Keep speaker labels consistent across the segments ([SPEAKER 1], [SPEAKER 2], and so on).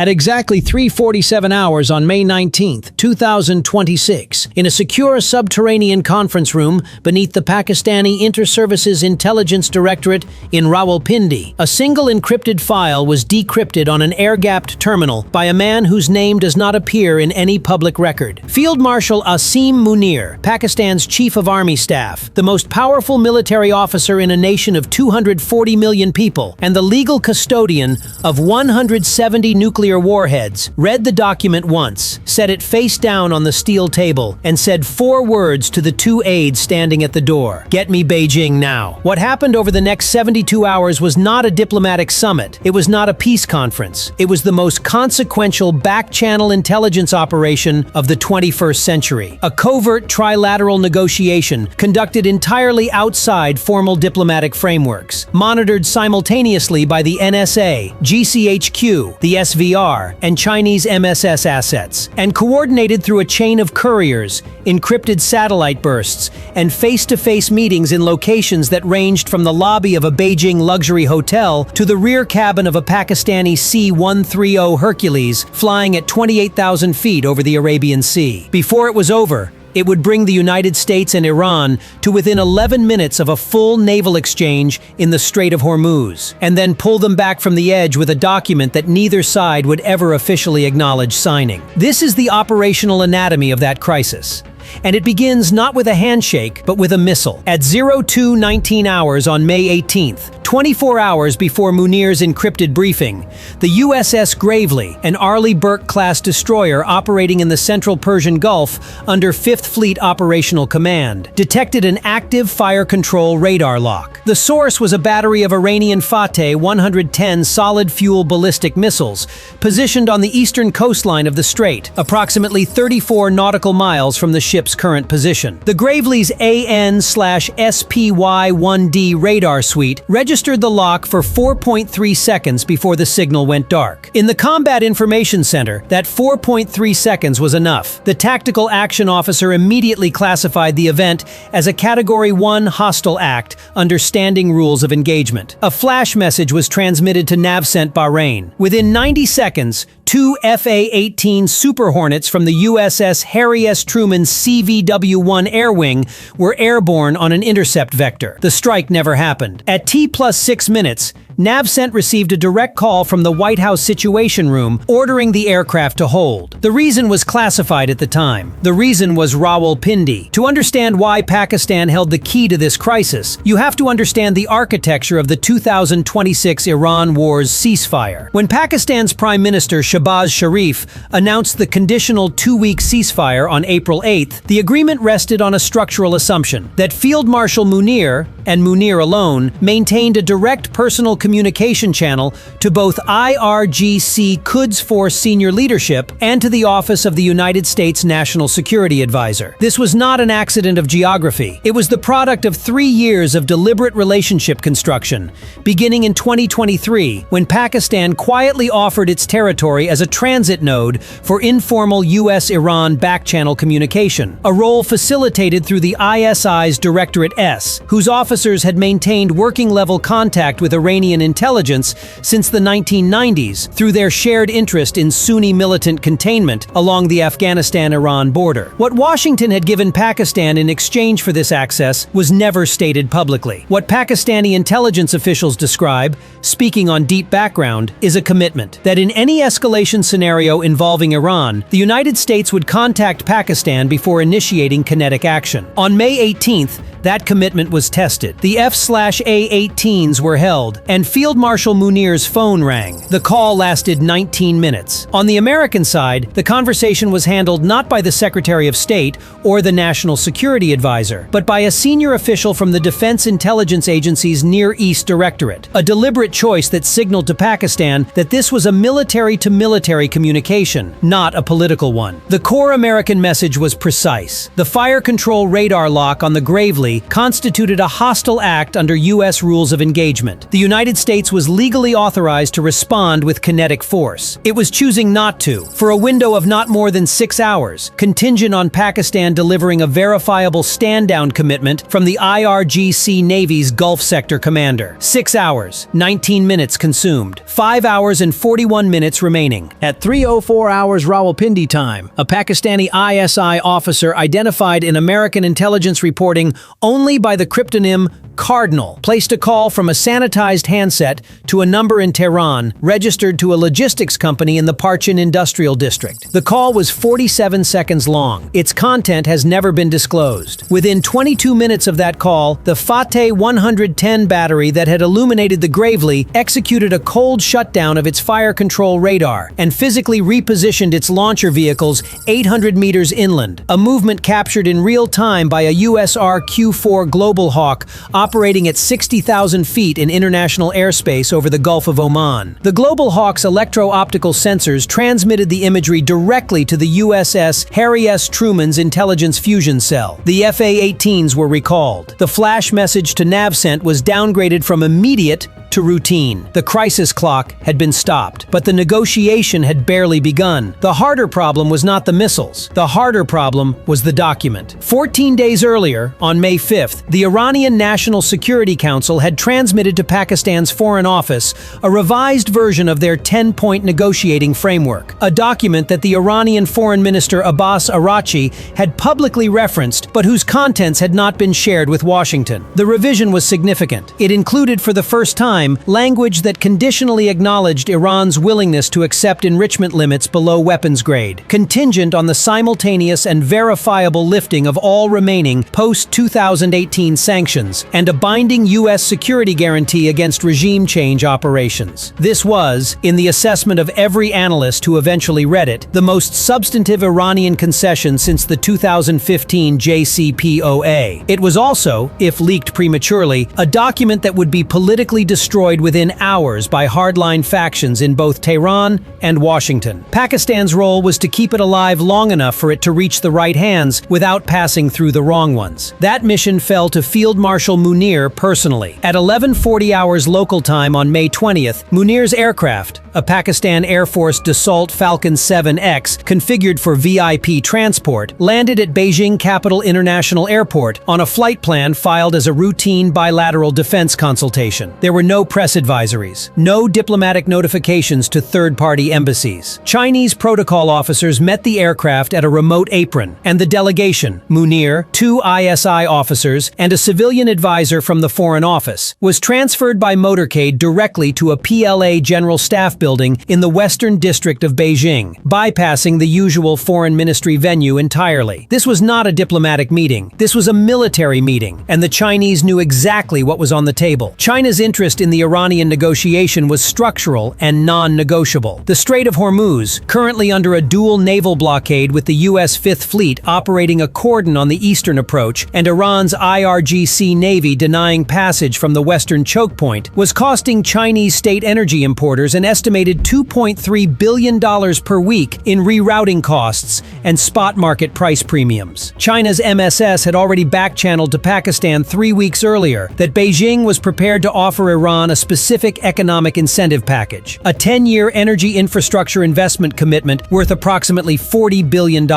[SPEAKER 1] At exactly 3:47 hours on May 19, 2026, in a secure subterranean conference room beneath the Pakistani Inter-Services Intelligence Directorate in Rawalpindi, a single encrypted file was decrypted on an air-gapped terminal by a man whose name does not appear in any public record. Field Marshal Asim Munir, Pakistan's Chief of Army Staff, the most powerful military officer in a nation of 240 million people, and the legal custodian of 170 nuclear warheads, read the document once, set it face down on the steel table, and said 4 words to the 2 aides standing at the door: "Get me Beijing now." What happened over the next 72 hours was not a diplomatic summit. It was not a peace conference. It was the most consequential back-channel intelligence operation of the 21st century. A covert trilateral negotiation conducted entirely outside formal diplomatic frameworks, monitored simultaneously by the NSA, GCHQ, the SVR, and Chinese MSS assets, and coordinated through a chain of couriers, encrypted satellite bursts, and face-to-face meetings in locations that ranged from the lobby of a Beijing luxury hotel to the rear cabin of a Pakistani C-130 Hercules flying at 28,000 feet over the Arabian Sea. Before it was over, it would bring the United States and Iran to within 11 minutes of a full naval exchange in the Strait of Hormuz, and then pull them back from the edge with a document that neither side would ever officially acknowledge signing. This is the operational anatomy of that crisis. And it begins not with a handshake, but with a missile. At 02:19 hours on May 18th, 24 hours before Munir's encrypted briefing, the USS Gravely, an Arleigh Burke-class destroyer operating in the central Persian Gulf under 5th Fleet Operational Command, detected an active fire control radar lock. The source was a battery of Iranian Fateh 110 solid-fuel ballistic missiles, positioned on the eastern coastline of the strait, approximately 34 nautical miles from the ship's current position. The Gravely's AN/SPY-1D radar suite registered the lock for 4.3 seconds before the signal went dark. In the Combat Information Center, that 4.3 seconds was enough. The Tactical Action Officer immediately classified the event as a Category 1 hostile act under standing rules of engagement. A flash message was transmitted to Navcent Bahrain. Within 90 seconds, 2 FA-18 Super Hornets from the USS Harry S. Truman CVW-1 Air Wing were airborne on an intercept vector. The strike never happened. At T+6 minutes, Navcent received a direct call from the White House Situation Room ordering the aircraft to hold. The reason was classified at the time. The reason was Rawalpindi. To understand why Pakistan held the key to this crisis, you have to understand the architecture of the 2026 Iran war's ceasefire. When Pakistan's Prime Minister Shahbaz Sharif announced the conditional 2-week ceasefire on April 8th, the agreement rested on a structural assumption that Field Marshal Munir, and Munir alone, maintained a direct personal communication channel to both IRGC Quds Force senior leadership and to the Office of the United States National Security Advisor. This was not an accident of geography. It was the product of 3 years of deliberate relationship construction, beginning in 2023, when Pakistan quietly offered its territory as a transit node for informal US-Iran back-channel communication, a role facilitated through the ISI's Directorate S, whose officers had maintained working-level contact with Iranian intelligence since the 1990s through their shared interest in Sunni militant containment along the Afghanistan-Iran border. What Washington had given Pakistan in exchange for this access was never stated publicly. What Pakistani intelligence officials describe, speaking on deep background, is a commitment that in any escalation scenario involving Iran, the United States would contact Pakistan before initiating kinetic action. On May 18th, that commitment was tested. The F/A-18s were held, and Field Marshal Munir's phone rang. The call lasted 19 minutes. On the American side, the conversation was handled not by the Secretary of State or the National Security Advisor, but by a senior official from the Defense Intelligence Agency's Near East Directorate, a deliberate choice that signaled to Pakistan that this was a military-to-military communication, not a political one. The core American message was precise. The fire control radar lock on the Gravely Gravely constituted a hostile act under U.S. rules of engagement. The United States was legally authorized to respond with kinetic force. It was choosing not to, for a window of not more than 6 hours, contingent on Pakistan delivering a verifiable stand-down commitment from the IRGC Navy's Gulf Sector commander. 6 hours, 19 minutes consumed, 5 hours and 41 minutes remaining. At 3:04 hours Rawalpindi time, a Pakistani ISI officer identified in American intelligence reporting only by the cryptonym Cardinal placed a call from a sanitized handset to a number in Tehran registered to a logistics company in the Parchin Industrial District. The call was 47 seconds long. Its content has never been disclosed. Within 22 minutes of that call, the Fateh 110 battery that had illuminated the Gravely executed a cold shutdown of its fire control radar and physically repositioned its launcher vehicles 800 meters inland, a movement captured in real time by a USR Q-4 Global Hawk operating at 60,000 feet in international airspace over the Gulf of Oman. The Global Hawk's electro-optical sensors transmitted the imagery directly to the USS Harry S. Truman's intelligence fusion cell. The FA-18s were recalled. The flash message to NavCent was downgraded from immediate to routine. The crisis clock had been stopped, but the negotiation had barely begun. The harder problem was not the missiles. The harder problem was the document. 14 days earlier, on May 5th, the Iranian National Security Council had transmitted to Pakistan's Foreign Office a revised version of their 10-point negotiating framework, a document that the Iranian Foreign Minister Abbas Araghchi had publicly referenced, but whose contents had not been shared with Washington. The revision was significant. It included for the first time language that conditionally acknowledged Iran's willingness to accept enrichment limits below weapons grade, contingent on the simultaneous and verifiable lifting of all remaining post-2018 sanctions, and a binding U.S. security guarantee against regime change operations. This was, in the assessment of every analyst who eventually read it, the most substantive Iranian concession since the 2015 JCPOA. It was also, if leaked prematurely, a document that would be politically destroyed within hours by hardline factions in both Tehran and Washington. Pakistan's role was to keep it alive long enough for it to reach the right hands without passing through the wrong ones. That mission fell to Field Marshal Munir personally. At 11:40 hours local time on May 20th, Munir's aircraft, a Pakistan Air Force Dassault Falcon 7X configured for VIP transport, landed at Beijing Capital International Airport on a flight plan filed as a routine bilateral defense consultation. There were no press advisories, no diplomatic notifications to third-party embassies. Chinese protocol officers met the aircraft at a remote apron, and the delegation, Munir, 2 ISI officers, and a civilian advisor from the Foreign Office, was transferred by motorcade directly to a PLA General Staff building in the Western District of Beijing, bypassing the usual Foreign Ministry venue entirely. This was not a diplomatic meeting. This was a military meeting, and the Chinese knew exactly what was on the table. China's interest in the Iranian negotiation was structural and non-negotiable. The Strait of Hormuz, currently under a dual naval blockade with the U.S. Fifth Fleet operating a cordon on the eastern approach and Iran's IRGC Navy denying passage from the western choke point, was costing Chinese state energy importers an estimated $2.3 billion per week in rerouting costs and spot market price premiums. China's MSS had already backchanneled to Pakistan 3 weeks earlier that Beijing was prepared to offer Iran a specific economic incentive package, a 10-year energy infrastructure investment commitment worth approximately $40 billion,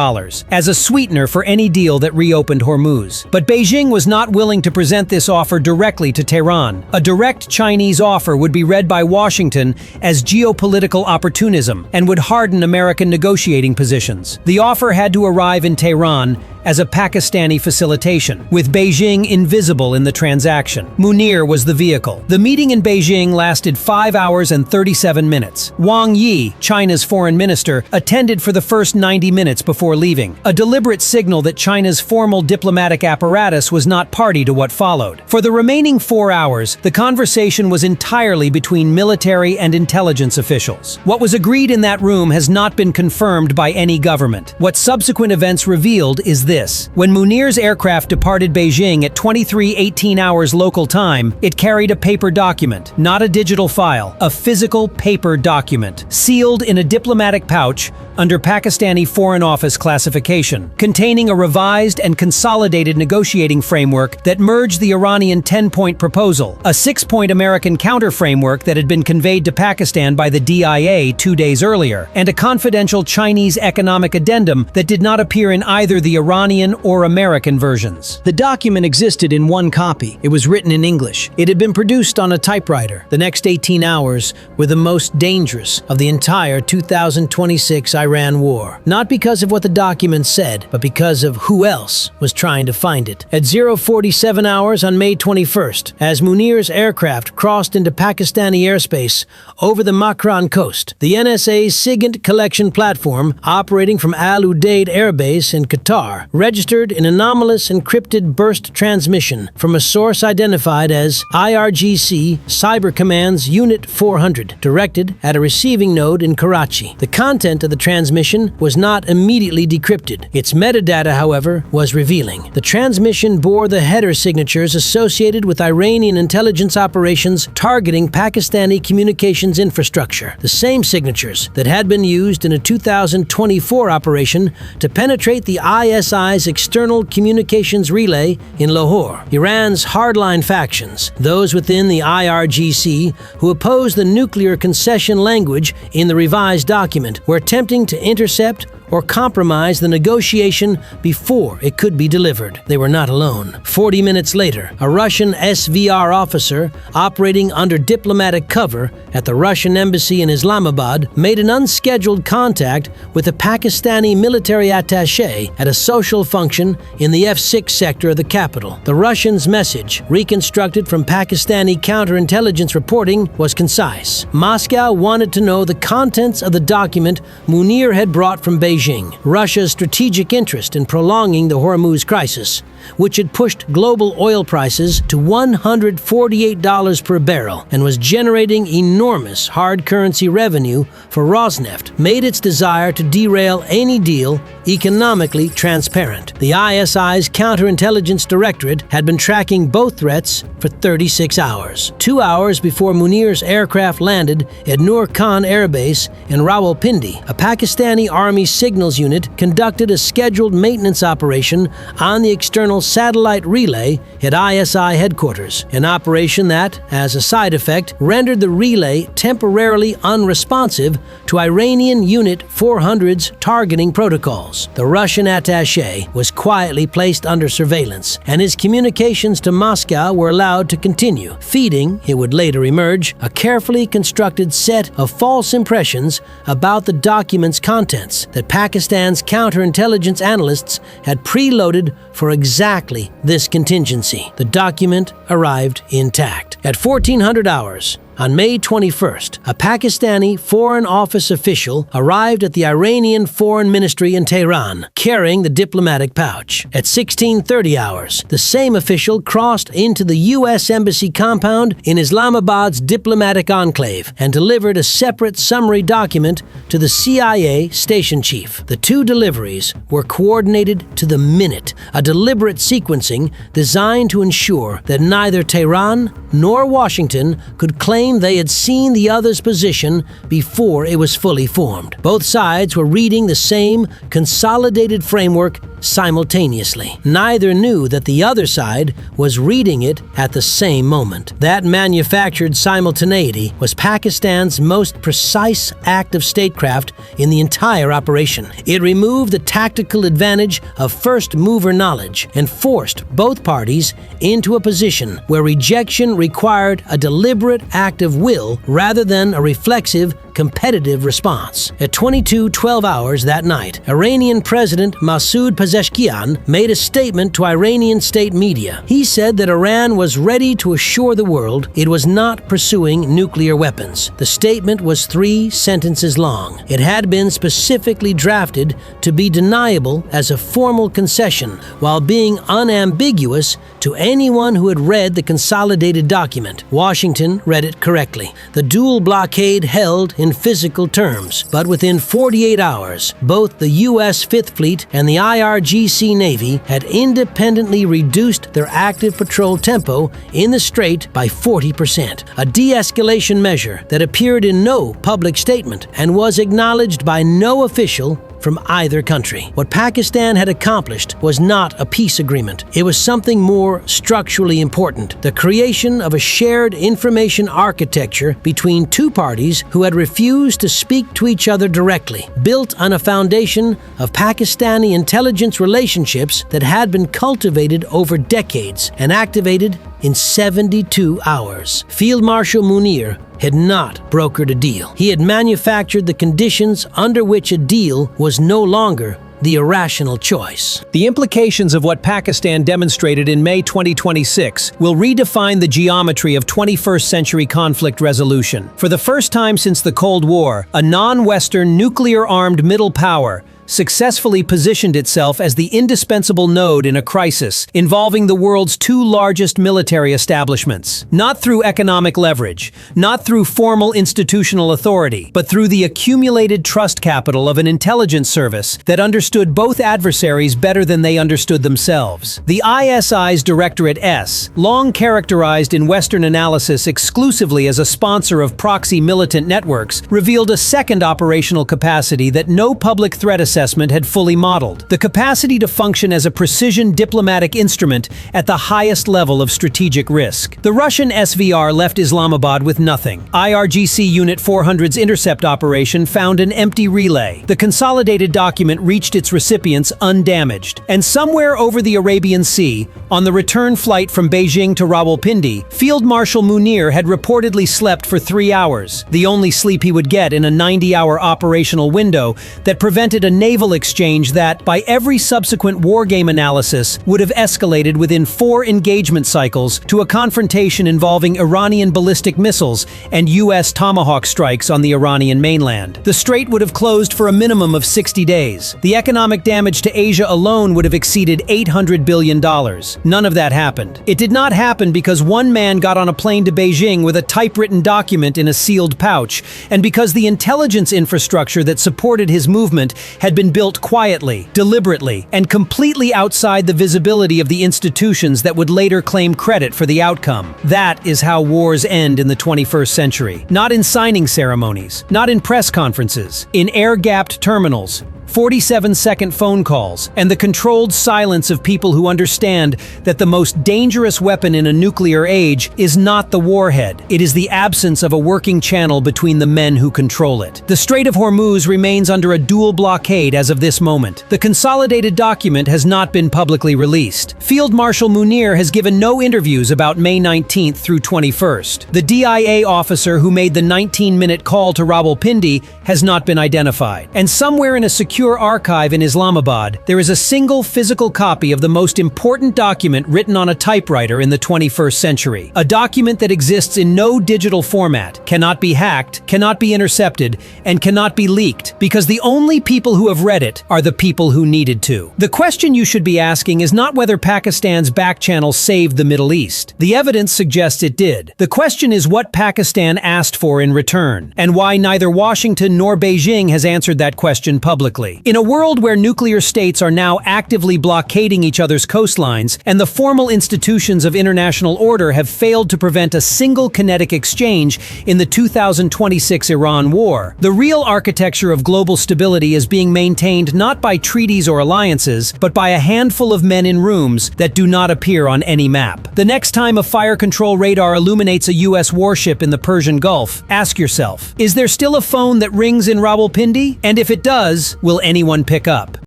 [SPEAKER 1] as a sweetener for any deal that reopened Hormuz. But Beijing was not willing to present this offer directly to Tehran. A direct Chinese offer would be read by Washington as geopolitical opportunism and would harden American negotiating positions. The offer had to arrive in Tehran as a Pakistani facilitation, with Beijing invisible in the transaction. Munir was the vehicle. The meeting in Beijing lasted 5 hours and 37 minutes. Wang Yi, China's foreign minister, attended for the first 90 minutes before leaving, a deliberate signal that China's formal diplomatic apparatus was not party to what followed. For the remaining 4 hours, the conversation was entirely between military and intelligence officials. What was agreed in that room has not been confirmed by any government. What subsequent events revealed is this. When Munir's aircraft departed Beijing at 23:18 hours local time, it carried a paper document, not a digital file, a physical paper document, sealed in a diplomatic pouch under Pakistani Foreign Office classification, containing a revised and consolidated negotiating framework that merged the Iranian 10-point proposal, a 6-point American counter-framework that had been conveyed to Pakistan by the DIA 2 days earlier, and a confidential Chinese economic addendum that did not appear in either the Iranian or American versions.
[SPEAKER 2] The document existed in one copy. It was written in English. It had been produced on a typewriter. The next 18 hours were the most dangerous of the entire 2026 Iran war. Not because of what the document said, but because of who else was trying to find it. At 0:47 hours on May 21st, as Munir's aircraft crossed into Pakistani airspace over the Makran coast, the NSA's SIGINT collection platform, operating from Al Udeid Air Base in Qatar, registered an anomalous encrypted burst transmission from a source identified as IRGC Cyber Command's Unit 400, directed at a receiving node in Karachi. The content of the transmission was not immediately decrypted. Its metadata, however, was revealing. The transmission bore the header signatures associated with Iranian intelligence operations targeting Pakistani communications infrastructure, the same signatures that had been used in a 2024 operation to penetrate the ISI's external communications relay in Lahore. Iran's hardline factions, those within the IRGC who oppose the nuclear concession language in the revised document, were attempting to intercept or compromise the negotiation before it could be delivered. They were not alone. 40 minutes later, a Russian SVR officer operating under diplomatic cover at the Russian embassy in Islamabad made an unscheduled contact with a Pakistani military attaché at a social function in the F6 sector of the capital. The Russian's message, reconstructed from Pakistani counterintelligence reporting, was concise. Moscow wanted to know the contents of the document Munir had brought from Beijing. Russia's strategic interest in prolonging the Hormuz crisis, which had pushed global oil prices to $148 per barrel and was generating enormous hard currency revenue for Rosneft, made its desire to derail any deal economically transparent. The ISI's counterintelligence directorate had been tracking both threats for 36 hours. 2 hours before Munir's aircraft landed at Nur Khan Air Base in Rawalpindi, a Pakistani Army signals unit conducted a scheduled maintenance operation on the external satellite relay at ISI headquarters, an operation that, as a side effect, rendered the relay temporarily unresponsive to Iranian Unit 400's targeting protocols. The Russian attaché was quietly placed under surveillance, and his communications to Moscow were allowed to continue, feeding, it would later emerge, a carefully constructed set of false impressions about the document's contents that Pakistan's counterintelligence analysts had preloaded for exactly this contingency. The document arrived intact. At 1400 hours, on May 21st, a Pakistani Foreign Office official arrived at the Iranian Foreign Ministry in Tehran, carrying the diplomatic pouch. At 1630 hours, the same official crossed into the U.S. Embassy compound in Islamabad's diplomatic enclave and delivered a separate summary document to the CIA station chief. The two deliveries were coordinated to the minute, a deliberate sequencing designed to ensure that neither Tehran nor Washington could claim they had seen the other's position before it was fully formed. Both sides were reading the same consolidated framework simultaneously. Neither knew that the other side was reading it at the same moment. That manufactured simultaneity was Pakistan's most precise act of statecraft in the entire operation. It removed the tactical advantage of first-mover knowledge and forced both parties into a position where rejection required a deliberate act of will rather than a reflexive, competitive response. At 22:12 hours that night, Iranian President Masoud Pezeshkian made a statement to Iranian state media. He said that Iran was ready to assure the world it was not pursuing nuclear weapons. The statement was 3 sentences long. It had been specifically drafted to be deniable as a formal concession while being unambiguous to anyone who had read the consolidated document. Washington read it correctly. The dual blockade held in physical terms, but within 48 hours, both the U.S. Fifth Fleet and the IRGC Navy had independently reduced their active patrol tempo in the Strait by 40%, a de-escalation measure that appeared in no public statement and was acknowledged by no official from either country. What Pakistan had accomplished was not a peace agreement. It was something more structurally important: the creation of a shared information architecture between two parties who had refused to speak to each other directly, built on a foundation of Pakistani intelligence relationships that had been cultivated over decades and activated in 72 hours. Field Marshal Munir had not brokered a deal. He had manufactured the conditions under which a deal was no longer the irrational choice.
[SPEAKER 1] The implications of what Pakistan demonstrated in May 2026 will redefine the geometry of 21st century conflict resolution. For the first time since the Cold War, a non-Western nuclear-armed middle power successfully positioned itself as the indispensable node in a crisis involving the world's two largest military establishments. Not through economic leverage, not through formal institutional authority, but through the accumulated trust capital of an intelligence service that understood both adversaries better than they understood themselves. The ISI's Directorate S, long characterized in Western analysis exclusively as a sponsor of proxy militant networks, revealed a second operational capacity that no public threat assessment had fully modeled: the capacity to function as a precision diplomatic instrument at the highest level of strategic risk. The Russian SVR left Islamabad with nothing. IRGC Unit 400's intercept operation found an empty relay. The consolidated document reached its recipients undamaged. And somewhere over the Arabian Sea, on the return flight from Beijing to Rawalpindi, Field Marshal Munir had reportedly slept for 3 hours, the only sleep he would get in a 90-hour operational window that prevented a naval exchange that, by every subsequent wargame analysis, would have escalated within 4 engagement cycles to a confrontation involving Iranian ballistic missiles and U.S. Tomahawk strikes on the Iranian mainland. The strait would have closed for a minimum of 60 days. The economic damage to Asia alone would have exceeded $800 billion. None of that happened. It did not happen because one man got on a plane to Beijing with a typewritten document in a sealed pouch, and because the intelligence infrastructure that supported his movement had been built quietly, deliberately, and completely outside the visibility of the institutions that would later claim credit for the outcome. That is how wars end in the 21st century. Not in signing ceremonies, not in press conferences, in air-gapped terminals, 47-second phone calls, and the controlled silence of people who understand that the most dangerous weapon in a nuclear age is not the warhead. It is the absence of a working channel between the men who control it. The Strait of Hormuz remains under a dual blockade as of this moment. The consolidated document has not been publicly released. Field Marshal Munir has given no interviews about May 19th through 21st. The DIA officer who made the 19-minute call to Rawalpindi has not been identified. And somewhere in a secure archive in Islamabad, there is a single physical copy of the most important document written on a typewriter in the 21st century. A document that exists in no digital format, cannot be hacked, cannot be intercepted, and cannot be leaked, because the only people who have read it are the people who needed to. The question you should be asking is not whether Pakistan's backchannel saved the Middle East. The evidence suggests it did. The question is what Pakistan asked for in return, and why neither Washington nor Beijing has answered that question publicly. In a world where nuclear states are now actively blockading each other's coastlines, and the formal institutions of international order have failed to prevent a single kinetic exchange in the 2026 Iran war, the real architecture of global stability is being maintained not by treaties or alliances, but by a handful of men in rooms that do not appear on any map. The next time a fire control radar illuminates a U.S. warship in the Persian Gulf, ask yourself, is there still a phone that rings in Rawalpindi? And if it does, will anyone pick up?